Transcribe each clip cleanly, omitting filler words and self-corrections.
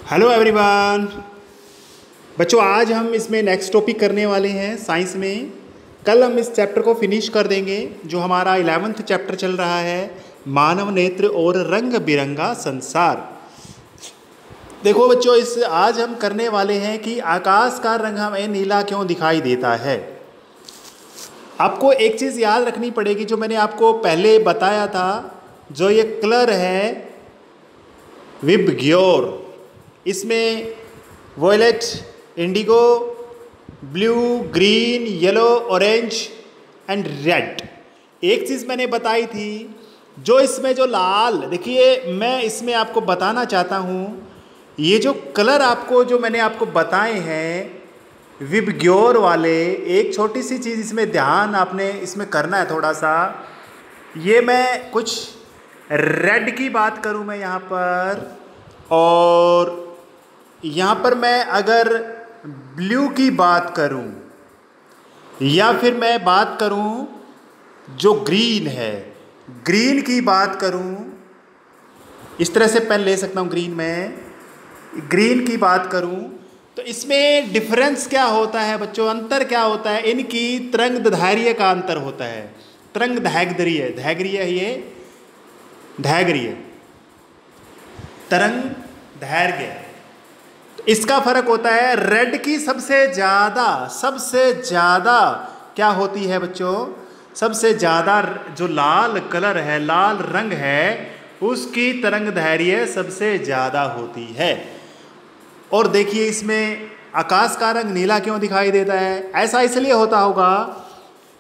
Hello everyone. बच्चों, आज हम इसमें नेक्स्ट टॉपिक करने वाले हैं साइंस में। कल हम इस चैप्टर को फिनिश कर देंगे जो हमारा 11th चैप्टर चल रहा है, मानव नेत्र और रंग बिरंगा संसार। देखो बच्चों, इस आज हम करने वाले हैं कि आकाश का रंग हमें नीला क्यों दिखाई देता है। आपको एक चीज़ याद रखनी पड़ेगी जो मैंने आपको पहले बताया था, जो ये कलर है विबग्योर। इसमें violet, indigo, blue, green, yellow, orange and red. एक चीज़ मैंने बताई थी, जो इसमें जो लाल, देखिए मैं इसमें आपको बताना चाहता हूँ, ये जो कलर आपको जो मैंने आपको बताए हैं विबग्योर वाले, एक छोटी सी चीज़ इसमें ध्यान आपने इसमें करना है थोड़ा सा। ये मैं कुछ रेड की बात करूँ मैं यहाँ पर, और यहाँ पर मैं अगर ब्लू की बात करूं, या फिर मैं बात करूं जो ग्रीन है, ग्रीन की बात करूं, इस तरह से पेन ले सकता हूं ग्रीन में, ग्रीन की बात करूं, तो इसमें डिफरेंस क्या होता है बच्चों, अंतर क्या होता है, इनकी तरंग दैर्घ्य का अंतर होता है। तरंग दैर्घ्य, दैर्घ्य ये दैर्घ्य, तरंग दैर्घ्य, इसका फर्क होता है। रेड की सबसे ज़्यादा क्या होती है बच्चों, सबसे ज़्यादा जो लाल कलर है, लाल रंग है, उसकी तरंग दैर्घ्य सबसे ज़्यादा होती है। और देखिए इसमें आकाश का रंग नीला क्यों दिखाई देता है। ऐसा इसलिए होता होगा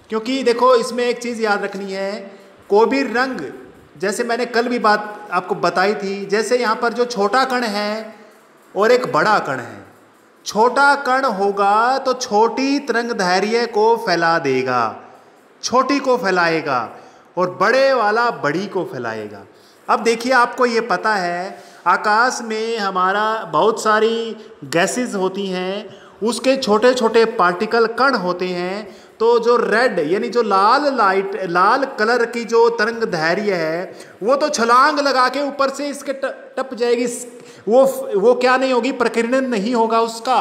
क्योंकि देखो इसमें एक चीज़ याद रखनी है, कोई भी रंग, जैसे मैंने कल भी बात आपको बताई थी, जैसे यहाँ पर जो छोटा कण है और एक बड़ा कण है। छोटा कण होगा तो छोटी तरंग दैर्घ्य को फैला देगा, छोटी को फैलाएगा, और बड़े वाला बड़ी को फैलाएगा। अब देखिए आपको ये पता है आकाश में हमारा बहुत सारी गैसेस होती हैं, उसके छोटे छोटे पार्टिकल कण होते हैं। तो जो रेड यानी जो लाल कलर की जो तरंग दैर्घ्य है, वो तो छलांग लगा के ऊपर से इसके टप जाएगी, वो क्या नहीं होगी, प्रकीर्णन नहीं होगा उसका।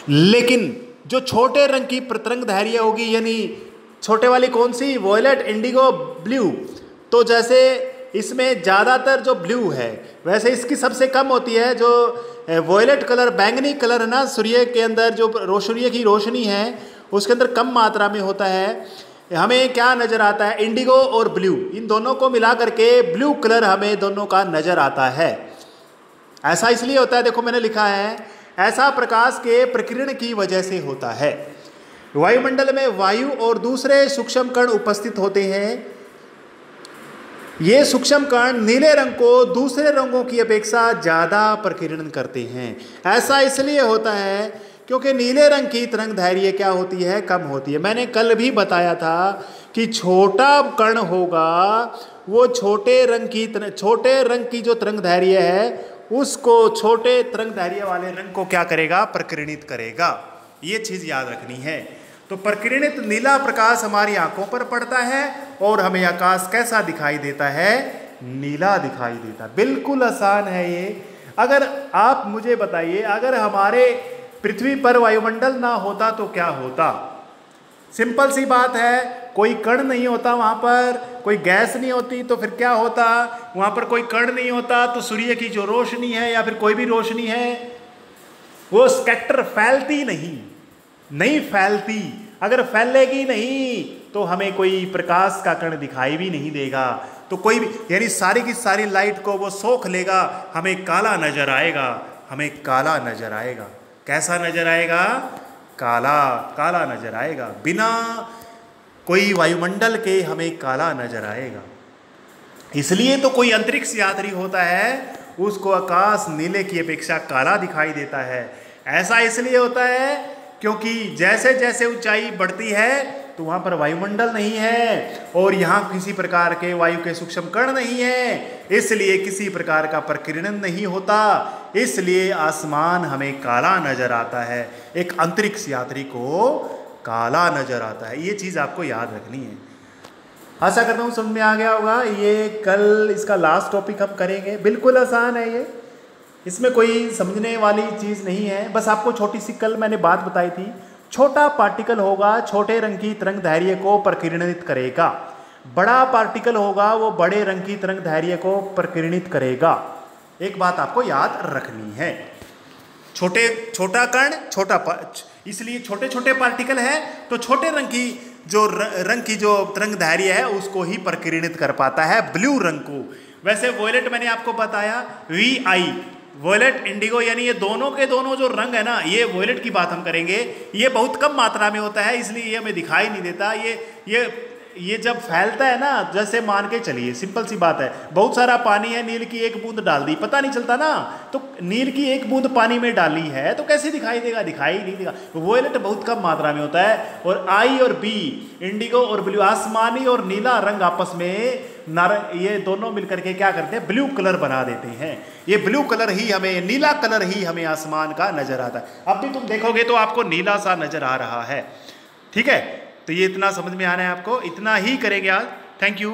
लेकिन जो छोटे रंग की तरंग दैर्घ्य होगी, यानी छोटे वाली कौन सी, वॉयलेट, इंडिगो, ब्लू, तो जैसे इसमें ज़्यादातर जो ब्लू है, वैसे इसकी सबसे कम होती है। जो वॉयलेट कलर, बैंगनी कलर है ना, सूर्य के अंदर जो सूर्य की रोशनी है उसके अंदर कम मात्रा में होता है। हमें क्या नज़र आता है, इंडिगो और ब्लू, इन दोनों को मिला करके ब्लू कलर हमें दोनों का नज़र आता है। ऐसा इसलिए होता है, देखो मैंने लिखा है, ऐसा प्रकाश के प्रकीर्णन की वजह से होता है। वायुमंडल में वायु और दूसरे सूक्ष्म कण उपस्थित होते हैं। ये सूक्ष्म कण नीले रंग को दूसरे रंगों की अपेक्षा ज़्यादा प्रकीर्णन करते हैं। ऐसा इसलिए होता है क्योंकि नीले रंग की तरंग दैर्घ्य क्या होती है, कम होती है। मैंने कल भी बताया था कि छोटा कण होगा, वो छोटे रंग की जो तरंग दैर्घ्य है, उसको छोटे तरंग दैर्घ्य वाले रंग को क्या करेगा, प्रकीर्णित करेगा। ये चीज़ याद रखनी है। तो प्रकीर्णित नीला प्रकाश हमारी आंखों पर पड़ता है और हमें आकाश कैसा दिखाई देता है, नीला दिखाई देता है। बिल्कुल आसान है ये। अगर आप मुझे बताइए, अगर हमारे पृथ्वी पर वायुमंडल ना होता तो क्या होता। सिंपल सी बात है, कोई कण नहीं होता वहाँ पर, कोई गैस नहीं होती, तो फिर क्या होता, वहाँ पर कोई कण नहीं होता तो सूर्य की जो रोशनी है या फिर कोई भी रोशनी है वो स्कैटर फैलती नहीं फैलती। अगर फैलेगी नहीं तो हमें कोई प्रकाश का कण दिखाई भी नहीं देगा। तो कोई भी, यानी सारी की सारी लाइट को वो सोख लेगा, हमें काला नजर आएगा, हमें काला नजर आएगा। कैसा नजर आएगा, काला नजर आएगा। बिना कोई वायुमंडल के हमें काला नजर आएगा। इसलिए तो कोई अंतरिक्ष यात्री होता है, उसको आकाश नीले की अपेक्षा काला दिखाई देता है। ऐसा इसलिए होता है क्योंकि जैसे जैसे ऊंचाई बढ़ती है तो वहाँ पर वायुमंडल नहीं है और यहाँ किसी प्रकार के वायु के सूक्ष्म कण नहीं है, इसलिए किसी प्रकार का प्रकीर्णन नहीं होता। इसलिए आसमान हमें काला नजर आता है, एक अंतरिक्ष यात्री को काला नजर आता है। ये चीज़ आपको याद रखनी है। आशा करता हूँ समझ में आ गया होगा। ये कल इसका लास्ट टॉपिक हम करेंगे, बिल्कुल आसान है ये। इसमें कोई समझने वाली चीज़ नहीं है, बस आपको छोटी सी कल मैंने बात बताई थी, छोटा पार्टिकल होगा छोटे रंग की तरंग दैर्घ्य को प्रकीर्णित करेगा, बड़ा पार्टिकल होगा वो बड़े रंग की तरंग दैर्घ्य को प्रकीर्णित करेगा। एक बात आपको याद रखनी है, छोटा कण इसलिए छोटे छोटे पार्टिकल है तो छोटे रंग की जो तरंग दैर्घ्य है उसको ही प्रकीर्णित कर पाता है, ब्लू रंग को। वैसे वोयलेट मैंने आपको बताया VI, वोयलेट इंडिगो, यानी ये दोनों के दोनों जो रंग है ना, ये वोयलेट की बात हम करेंगे, ये बहुत कम मात्रा में होता है इसलिए ये हमें दिखाई नहीं देता। ये जब फैलता है ना, जैसे मान के चलिए सिंपल सी बात है, बहुत सारा पानी है, नील की एक बूंद डाल दी, पता नहीं चलता ना, तो नील की एक बूंद पानी में डाली है तो कैसे दिखाई देगा, दिखाई नहीं देगा। वोयलेट बहुत कम मात्रा में होता है। और I और B, इंडिगो और ब्लू, आसमानी और नीला रंग आपस में ये दोनों मिलकर के क्या करते हैं, ब्लू कलर बना देते हैं। ये ब्लू कलर ही हमें, नीला कलर ही हमें आसमान का नजर आता है। अब भी तुम देखोगे तो आपको नीला सा नजर आ रहा है, ठीक है। तो ये इतना समझ में आ रहा है आपको, इतना ही करेंगे आज। Thank you.